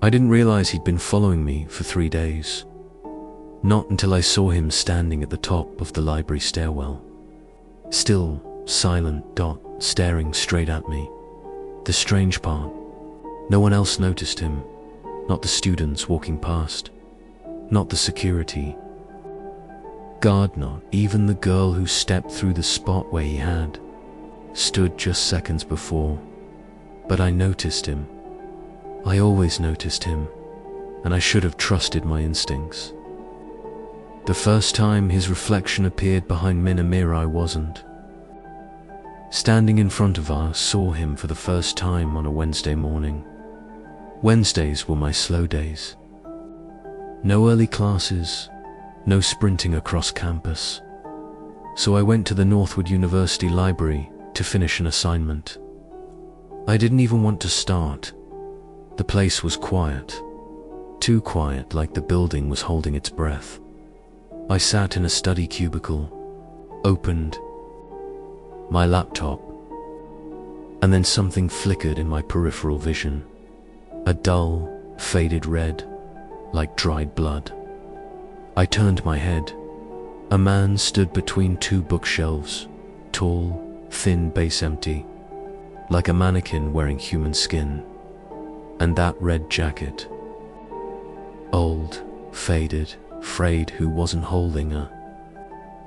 I didn't realize he'd been following me for 3 days. Not until I saw him standing at the top of the library stairwell. Still, silent, staring straight at me. The strange part, no one else noticed him. Not the students walking past. Not the security guard, not even the girl who stepped through the spot where he had stood just seconds before. But I noticed him. I always noticed him, and I should have trusted my instincts. The first time his reflection appeared behind me in a mirror, I wasn't. Standing in front of us, saw him for the first time on a Wednesday morning. Wednesdays were my slow days. No early classes, no sprinting across campus. So I went to the Northwood University Library to finish an assignment. I didn't even want to start. The place was quiet. Too quiet, like the building was holding its breath. I sat in a study cubicle, opened my laptop, and then something flickered in my peripheral vision. A dull, faded red, like dried blood. I turned my head. A man stood between 2 bookshelves, tall, thin, base empty, like a mannequin wearing human skin. And that red jacket. Old, faded, frayed, who wasn't holding a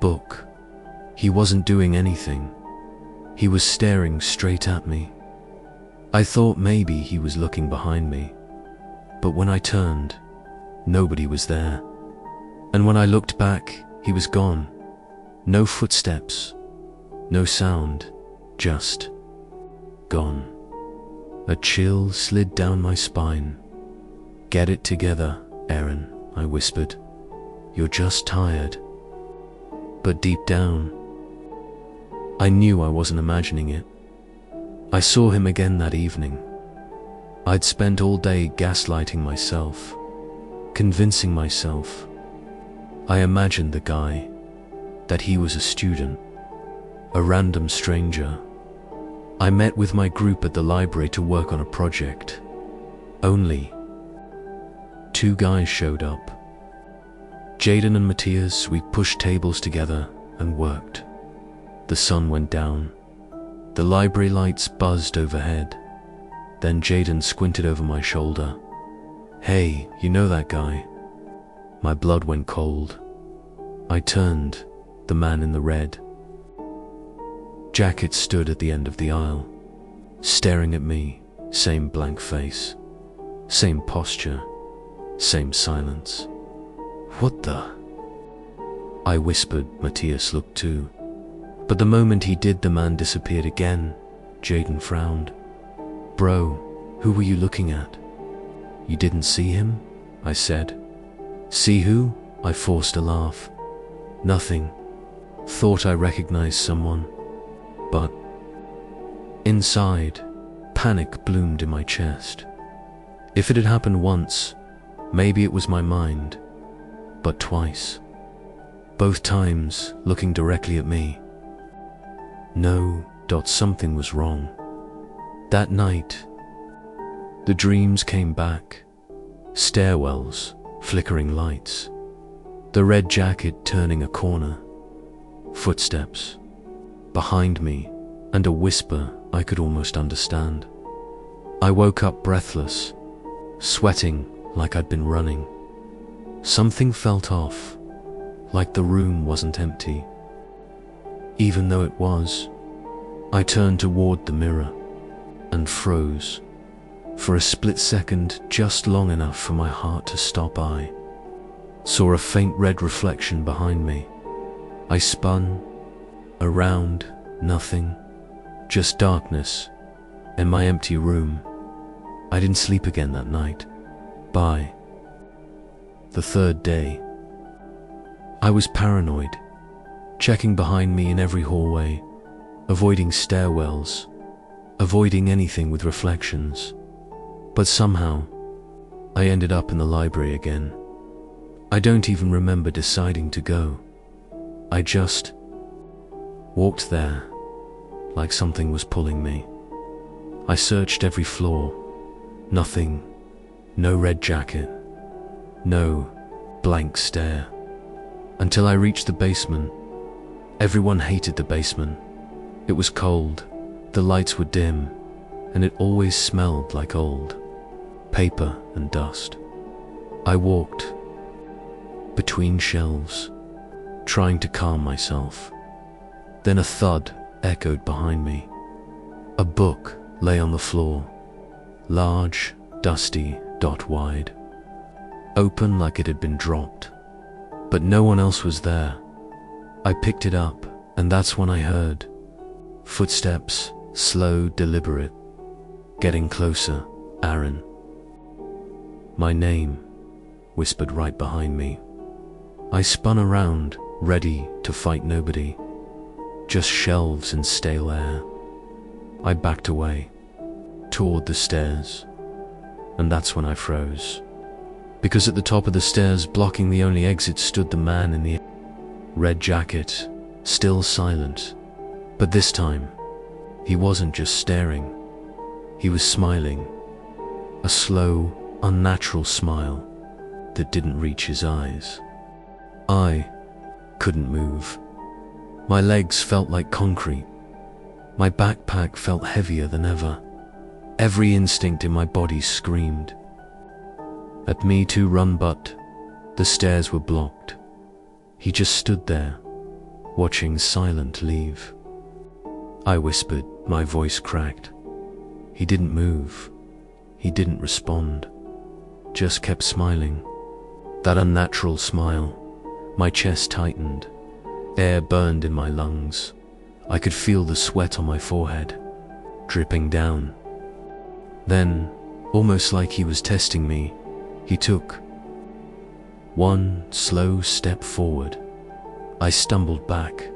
book. He wasn't doing anything. He was staring straight at me. I thought maybe he was looking behind me, but when I turned, nobody was there. And when I looked back, he was gone. No footsteps, no sound, just gone. A chill slid down my spine. "Get it together, Aaron," I whispered. "You're just tired." But deep down, I knew I wasn't imagining it. I saw him again that evening. I'd spent all day gaslighting myself, convincing myself. I imagined the guy, that he was a student, a random stranger. I met with my group at the library to work on a project. Only 2 guys showed up. Jaden and Matthias. We pushed tables together and worked. The sun went down. The library lights buzzed overhead. Then Jaden squinted over my shoulder. "Hey, you know that guy?" My blood went cold. I turned. The man in the red jacket stood at the end of the aisle, staring at me. Same blank face, same posture, same silence. "What the?" I whispered. Matthias looked too. But the moment he did, the man disappeared again. Jaden frowned. "Bro, who were you looking at?" "You didn't see him?" I said. "See who?" I forced a laugh. "Nothing. Thought I recognized someone." But inside, panic bloomed in my chest. If it had happened once, maybe it was my mind. But twice. Both times looking directly at me. No, something was wrong. That night, the dreams came back. Stairwells, flickering lights. The red jacket turning a corner. Footsteps behind me, and a whisper I could almost understand. I woke up breathless, sweating like I'd been running. Something felt off, like the room wasn't empty. Even though it was. I turned toward the mirror and froze. For a split second, just long enough for my heart to stop, I saw a faint red reflection behind me. I spun around, nothing, just darkness in my empty room. I didn't sleep again that night. By the 3rd day, I was paranoid, checking behind me in every hallway, avoiding stairwells, avoiding anything with reflections. But somehow, I ended up in the library again. I don't even remember deciding to go. I just walked there, like something was pulling me. I searched every floor. Nothing. No red jacket. No blank stare. Until I reached the basement. Everyone hated the basement. It was cold, the lights were dim, and it always smelled like old paper and dust. I walked between shelves, trying to calm myself. Then a thud echoed behind me. A book lay on the floor, large, dusty, dot wide, open like it had been dropped. But no one else was there. I picked it up, and that's when I heard footsteps, slow, deliberate, getting closer. Aaron. My name, whispered right behind me. I spun around, ready to fight nobody. Just shelves and stale air. I backed away, toward the stairs, and that's when I froze. Because at the top of the stairs, blocking the only exit, stood the man in the red jacket, still silent. But this time, he wasn't just staring. He was smiling. A slow, unnatural smile that didn't reach his eyes. I couldn't move. My legs felt like concrete. My backpack felt heavier than ever. Every instinct in my body screamed at me to run, but the stairs were blocked. He just stood there, watching silent leave. I whispered, my voice cracked. He didn't move. He didn't respond. Just kept smiling. That unnatural smile. My chest tightened. Air burned in my lungs. I could feel the sweat on my forehead, dripping down. Then, almost like he was testing me, he took one slow step forward. I stumbled back.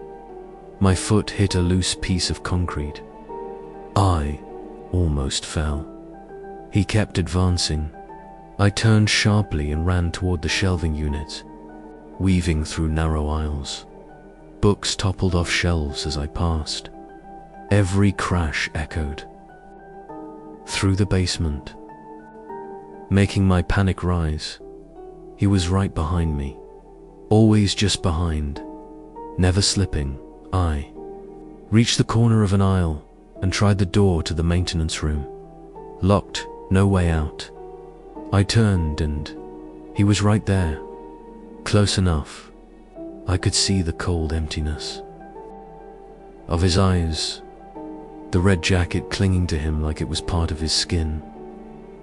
My foot hit a loose piece of concrete. I almost fell. He kept advancing. I turned sharply and ran toward the shelving unit, weaving through narrow aisles. Books toppled off shelves as I passed. Every crash echoed through the basement, making my panic rise. He was right behind me, always just behind, never slipping. I reached the corner of an aisle and tried the door to the maintenance room. Locked, no way out. I turned and he was right there, close enough. I could see the cold emptiness of his eyes, the red jacket clinging to him like it was part of his skin.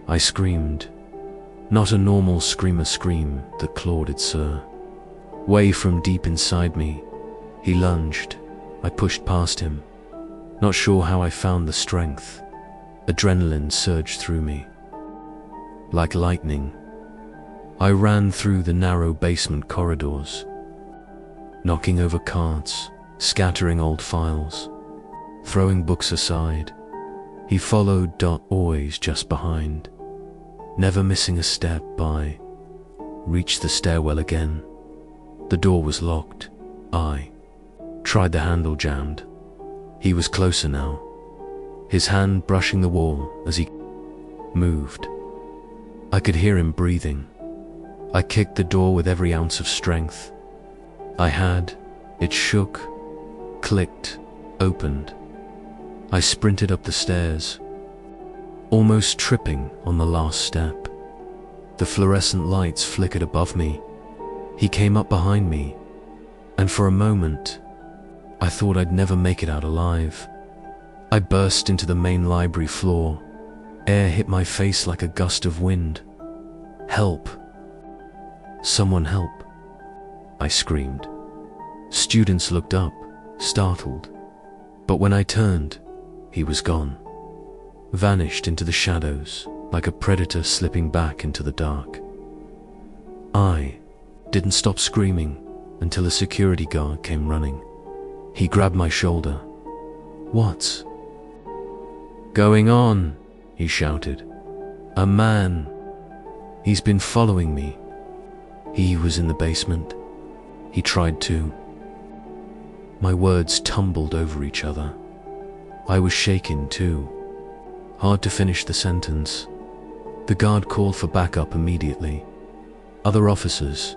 I screamed, not a normal screamer scream that clawed at Sir. Way from deep inside me, he lunged. I pushed past him, not sure how I found the strength. Adrenaline surged through me. Like lightning, I ran through the narrow basement corridors, knocking over carts, scattering old files, throwing books aside. He followed, always just behind, never missing a step. I reached the stairwell again. The door was locked. I tried the handle, jammed. He was closer now, his hand brushing the wall as he moved. I could hear him breathing. I kicked the door with every ounce of strength I had. It shook, clicked, opened. I sprinted up the stairs, almost tripping on the last step. The fluorescent lights flickered above me. He came up behind me, and for a moment, I thought I'd never make it out alive. I burst into the main library floor. Air hit my face like a gust of wind. Help! Someone help! I screamed. Students looked up, startled. But when I turned, he was gone. Vanished into the shadows, like a predator slipping back into the dark. I didn't stop screaming until a security guard came running. He grabbed my shoulder. "What's going on?" he shouted. "A man. He's been following me. He was in the basement. He tried to." My words tumbled over each other. I was shaken too. Hard to finish the sentence. The guard called for backup immediately. Other officers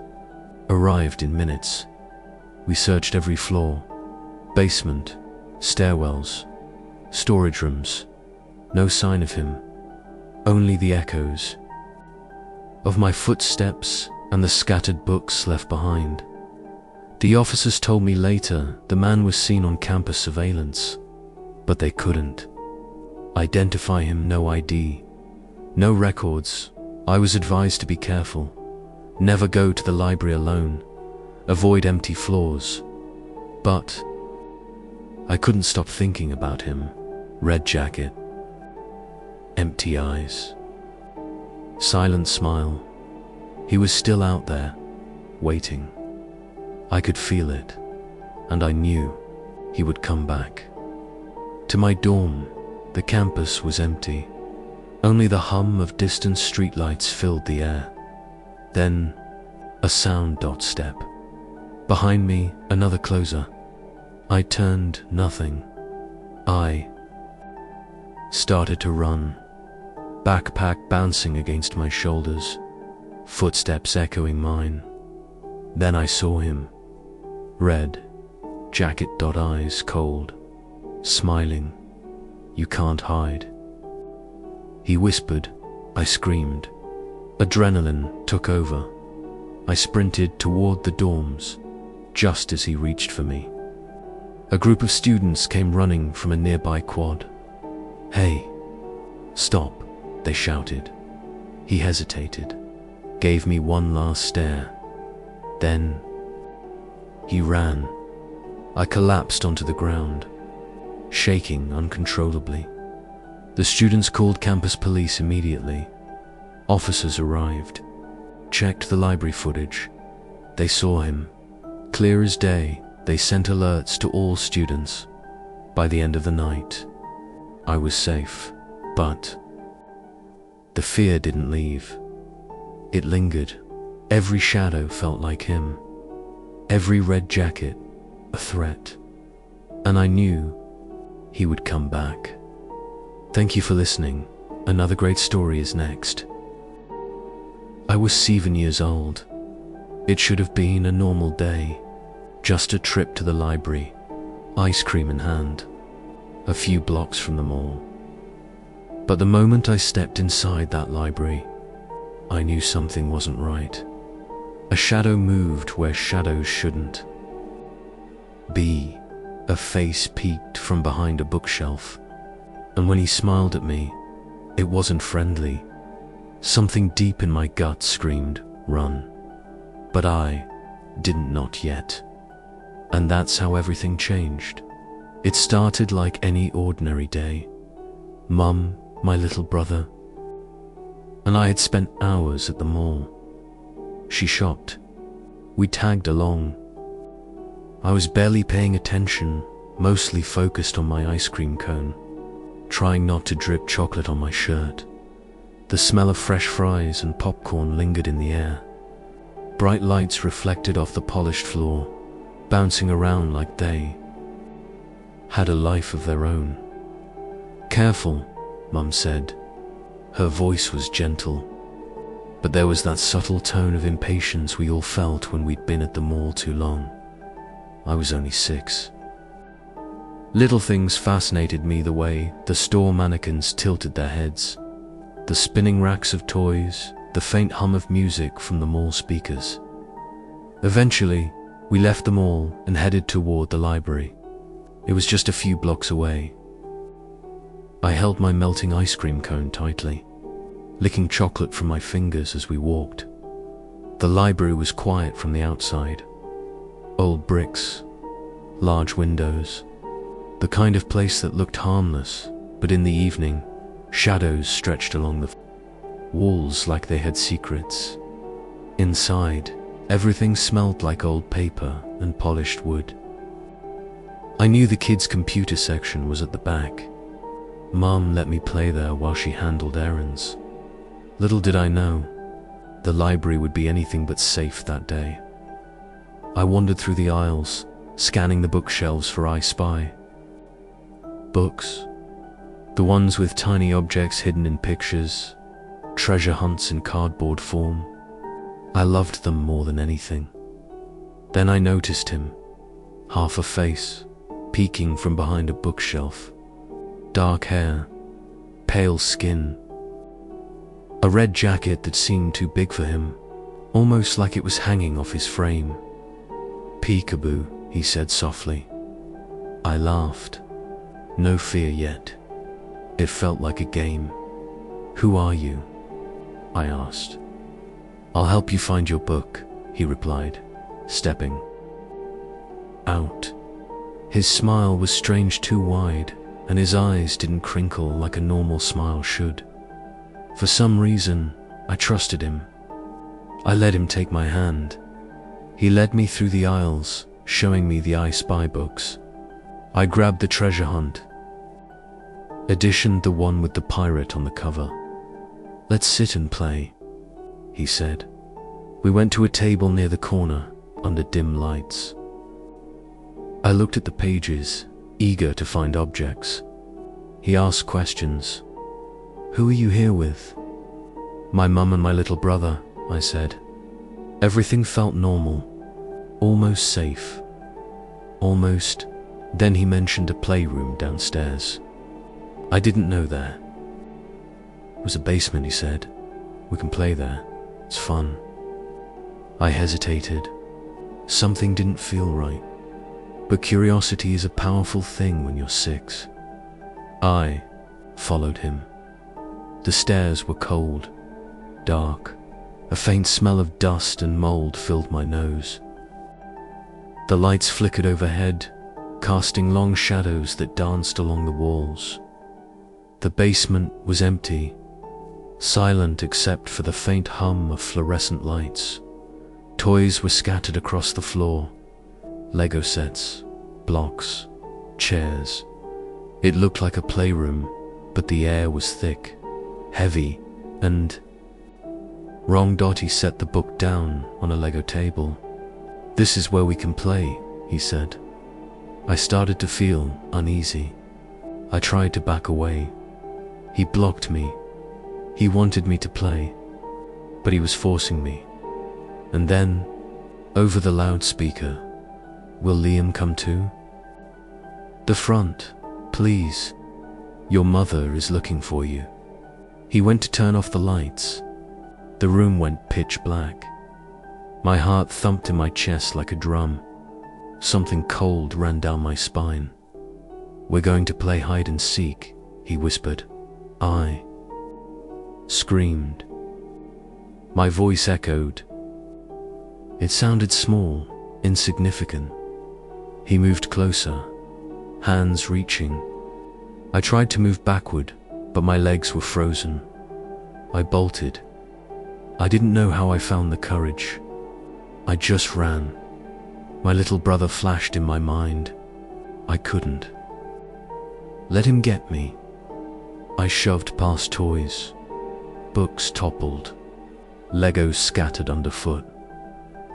arrived in minutes. We searched every floor, basement, stairwells, storage rooms. No sign of him, only the echoes of my footsteps and the scattered books left behind. The officers told me later the man was seen on campus surveillance, but they couldn't identify him. No ID, no records. I was advised to be careful. Never go to the library alone. Avoid empty floors. But I couldn't stop thinking about him. Red jacket, empty eyes, silent smile. He was still out there, waiting. I could feel it, and I knew he would come back. To my dorm, the campus was empty. Only the hum of distant streetlights filled the air. Then, a sound step. Behind me, another closer. I turned, nothing. I started to run, backpack bouncing against my shoulders, footsteps echoing mine. Then I saw him. Red jacket, eyes cold, smiling. You can't hide. He whispered. I screamed. Adrenaline took over. I sprinted toward the dorms, just as he reached for me. A group of students came running from a nearby quad. Hey, stop, they shouted. He hesitated, gave me one last stare. Then he ran. I collapsed onto the ground, shaking uncontrollably. The students called campus police immediately. Officers arrived, checked the library footage. They saw him, clear as day. They sent alerts to all students. By the end of the night, I was safe, but the fear didn't leave. It lingered. Every shadow felt like him. Every red jacket, a threat. And I knew he would come back. Thank you for listening. Another great story is next. I was 7 years old. It should have been a normal day. Just a trip to the library, ice cream in hand, a few blocks from the mall. But the moment I stepped inside that library, I knew something wasn't right. A shadow moved where shadows shouldn't be. A face peeked from behind a bookshelf, and when he smiled at me, it wasn't friendly. Something deep in my gut screamed, run. But I didn't, not yet. And that's how everything changed. It started like any ordinary day. Mum, my little brother, and I had spent hours at the mall. She shopped. We tagged along. I was barely paying attention, mostly focused on my ice cream cone, trying not to drip chocolate on my shirt. The smell of fresh fries and popcorn lingered in the air. Bright lights reflected off the polished floor, bouncing around like they had a life of their own. Careful, Mum said. Her voice was gentle, but there was that subtle tone of impatience we all felt when we'd been at the mall too long. I was only 6. Little things fascinated me: the way the store mannequins tilted their heads, the spinning racks of toys, the faint hum of music from the mall speakers. Eventually, we left the mall and headed toward the library. It was just a few blocks away. I held my melting ice cream cone tightly, licking chocolate from my fingers as we walked. The library was quiet from the outside. Old bricks, large windows, the kind of place that looked harmless, but in the evening, shadows stretched along the walls like they had secrets. Inside, everything smelled like old paper and polished wood. I knew the kids' computer section was at the back. Mom let me play there while she handled errands. Little did I know, the library would be anything but safe that day. I wandered through the aisles, scanning the bookshelves for I Spy. Books, the ones with tiny objects hidden in pictures, treasure hunts in cardboard form. I loved them more than anything. Then I noticed him, half a face, peeking from behind a bookshelf. Dark hair, pale skin, a red jacket that seemed too big for him, almost like it was hanging off his frame. "Peekaboo," he said softly. I laughed. No fear yet. It felt like a game. "Who are you?" I asked. "I'll help you find your book," he replied, stepping out. His smile was strange, too wide, and his eyes didn't crinkle like a normal smile should. For some reason, I trusted him. I let him take my hand. He led me through the aisles, showing me the I Spy books. I grabbed the treasure hunt edition, the one with the pirate on the cover. "Let's sit and play," he said. We went to a table near the corner, under dim lights. I looked at the pages, eager to find objects. He asked questions. "Who are you here with?" "My mum and my little brother," I said. Everything felt normal, almost safe. Almost. Then he mentioned a playroom downstairs. I didn't know there. "It was a basement," he said. "We can play there. It's fun." I hesitated. Something didn't feel right. But curiosity is a powerful thing when you're 6. I followed him. The stairs were cold, dark. A faint smell of dust and mold filled my nose. The lights flickered overhead, casting long shadows that danced along the walls. The basement was empty, silent except for the faint hum of fluorescent lights. Toys were scattered across the floor. Lego sets, blocks, chairs. It looked like a playroom, but the air was thick, heavy, and... Wrong. He set the book down on a Lego table. "This is where we can play," he said. I started to feel uneasy. I tried to back away. He blocked me. He wanted me to play, but he was forcing me. And then, over the loudspeaker, "Will Liam come too?" "The front, please. Your mother is looking for you." He went to turn off the lights. The room went pitch black. My heart thumped in my chest like a drum. Something cold ran down my spine. "We're going to play hide and seek," he whispered. I screamed. My voice echoed. It sounded small, insignificant. He moved closer, hands reaching. I tried to move backward, but my legs were frozen. I bolted. I didn't know how I found the courage. I just ran. My little brother flashed in my mind. I couldn't let him get me. I shoved past toys. Books toppled. Legos scattered underfoot.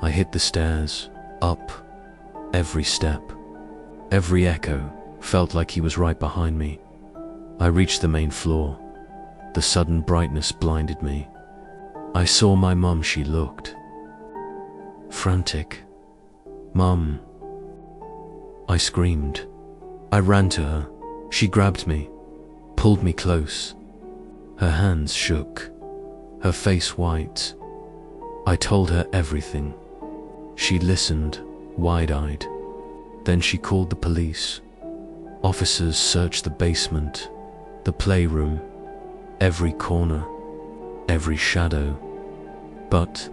I hit the stairs, up. Every step, every echo felt like he was right behind me. I reached the main floor. The sudden brightness blinded me. I saw my mum. She looked frantic. "Mum!" I screamed. I ran to her. She grabbed me, pulled me close. Her hands shook, her face white. I told her everything. She listened, wide-eyed. Then she called the police. Officers searched the basement, the playroom, every corner, every shadow. But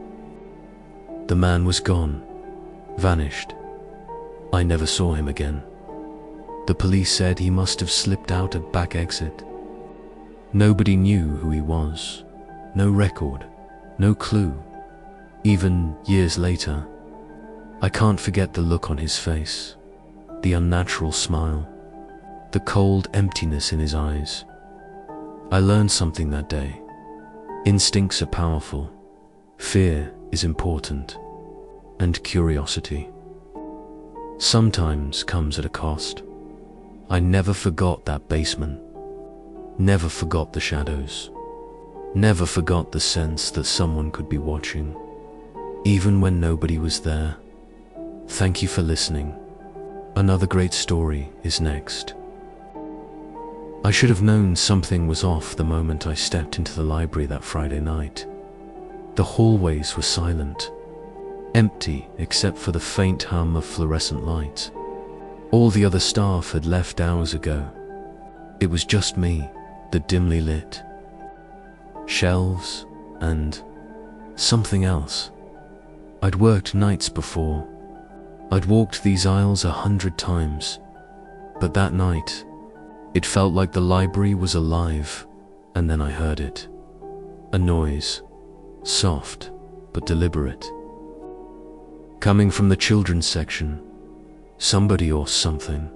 the man was gone, vanished. I never saw him again. The police said he must have slipped out a back exit. Nobody knew who he was. No record, no clue. Even years later, I can't forget the look on his face, the unnatural smile, the cold emptiness in his eyes. I learned something that day. Instincts are powerful. Fear is important. And curiosity sometimes comes at a cost. I never forgot that basement. Never forgot the shadows. Never forgot the sense that someone could be watching, even when nobody was there. Thank you for listening. Another great story is next. I should have known something was off the moment I stepped into the library that Friday night. The hallways were silent, empty except for the faint hum of fluorescent lights. All the other staff had left hours ago. It was just me, the dimly lit shelves, and something else. I'd worked nights before. I'd walked these aisles 100 times, but that night, it felt like the library was alive, and then I heard it. A noise, soft but deliberate. Coming from the children's section, somebody or something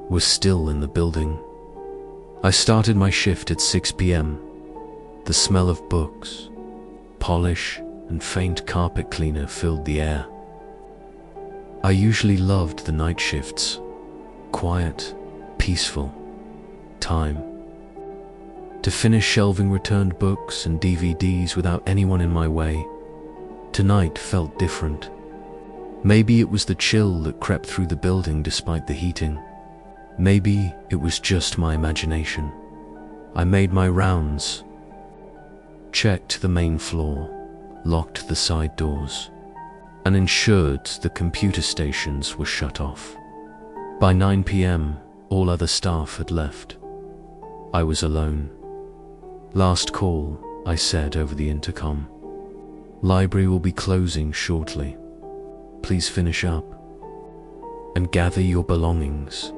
was still in the building. I started my shift at 6 p.m. The smell of books, polish, and faint carpet cleaner filled the air. I usually loved the night shifts. Quiet, peaceful, time to finish shelving returned books and DVDs without anyone in my way. Tonight felt different. Maybe it was the chill that crept through the building despite the heating. Maybe it was just my imagination. I made my rounds, checked the main floor, locked the side doors, and ensured the computer stations were shut off. By 9 p.m., all other staff had left. I was alone. Last call, I said over the intercom. Library will be closing shortly. Please finish up and gather your belongings.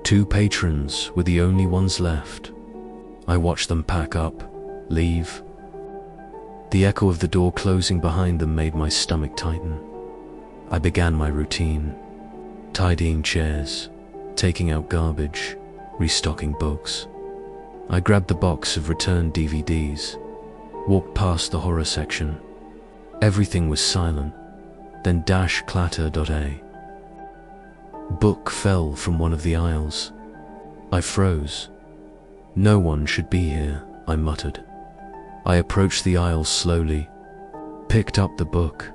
2 patrons were the only ones left. I watched them pack up, leave. The echo of the door closing behind them made my stomach tighten. I began my routine, tidying chairs, taking out garbage, restocking books. I grabbed the box of returned DVDs, walked past the horror section. Everything was silent, then dash clatter.a. Book fell from one of the aisles. I froze. No one should be here, I muttered. I approached the aisles slowly, picked up the book.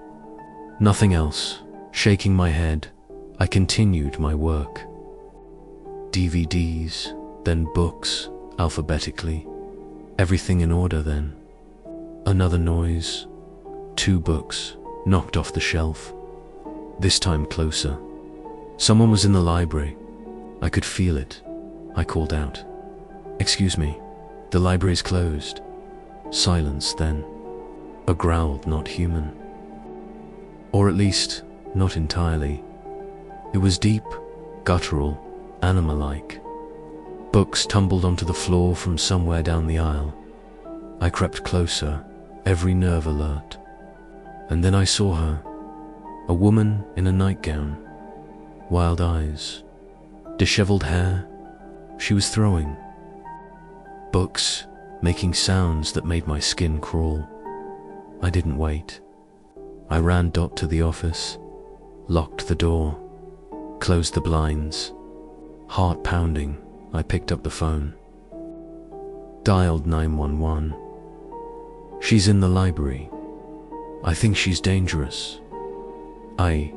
Nothing else. Shaking my head, I continued my work. DVDs, then books, alphabetically. Everything in order then. Another noise. 2 books, knocked off the shelf. This time closer. Someone was in the library. I could feel it. I called out. Excuse me, the library's closed. Silence then. A growl not human. Or at least, not entirely. It was deep, guttural, animal-like. Books tumbled onto the floor from somewhere down the aisle. I crept closer, every nerve alert. And then I saw her. A woman in a nightgown. Wild eyes. Disheveled hair. She was throwing books, making sounds that made my skin crawl. I didn't wait. I ran to the office, locked the door, closed the blinds. Heart pounding, I picked up the phone. Dialed 911. She's in the library. I think she's dangerous. I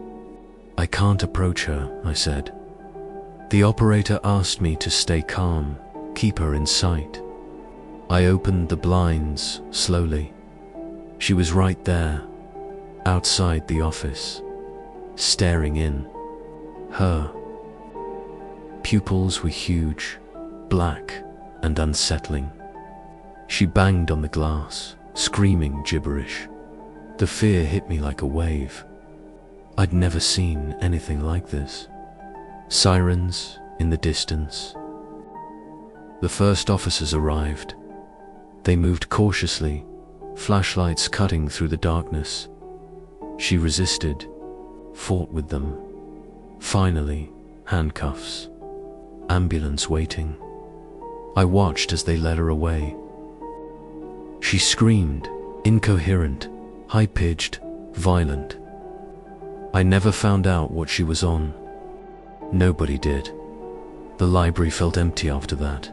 can't approach her, I said. The operator asked me to stay calm, keep her in sight. I opened the blinds slowly. She was right there, outside the office, staring in. Her pupils were huge, black, and unsettling. She banged on the glass, screaming gibberish. The fear hit me like a wave. I'd never seen anything like this. Sirens in the distance. The first officers arrived. They moved cautiously, flashlights cutting through the darkness. She resisted, fought with them. Finally, handcuffs. Ambulance waiting. I watched as they led her away. She screamed, incoherent, high-pitched, violent. I never found out what she was on. Nobody did. The library felt empty after that.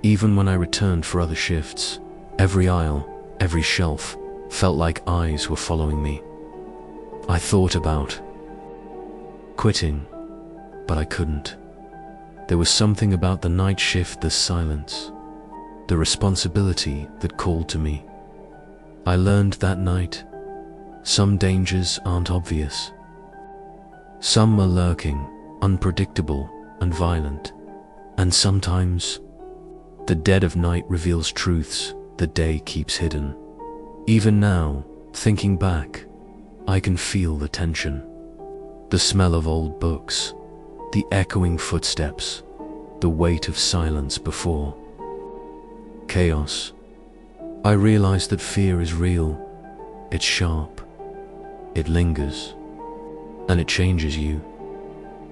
Even when I returned for other shifts, Every aisle, every shelf felt like eyes were following me. I thought about quitting, but I couldn't. There was something about the night shift, the silence, the responsibility that called to me. I learned that night, some dangers aren't obvious. Some are lurking, unpredictable and violent. And sometimes, the dead of night reveals truths the day keeps hidden. Even now, thinking back, I can feel the tension. The smell of old books, the echoing footsteps, the weight of silence before chaos. I realize that fear is real. It's sharp. It lingers. And it changes you.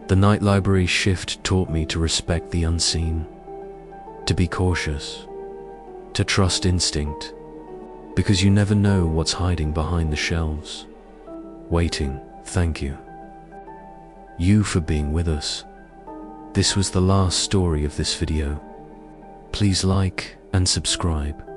The night library shift taught me to respect the unseen, to be cautious, to trust instinct, because you never know what's hiding behind the shelves. Waiting, thank you. You for being with us. This was the last story of this video. Please like and subscribe.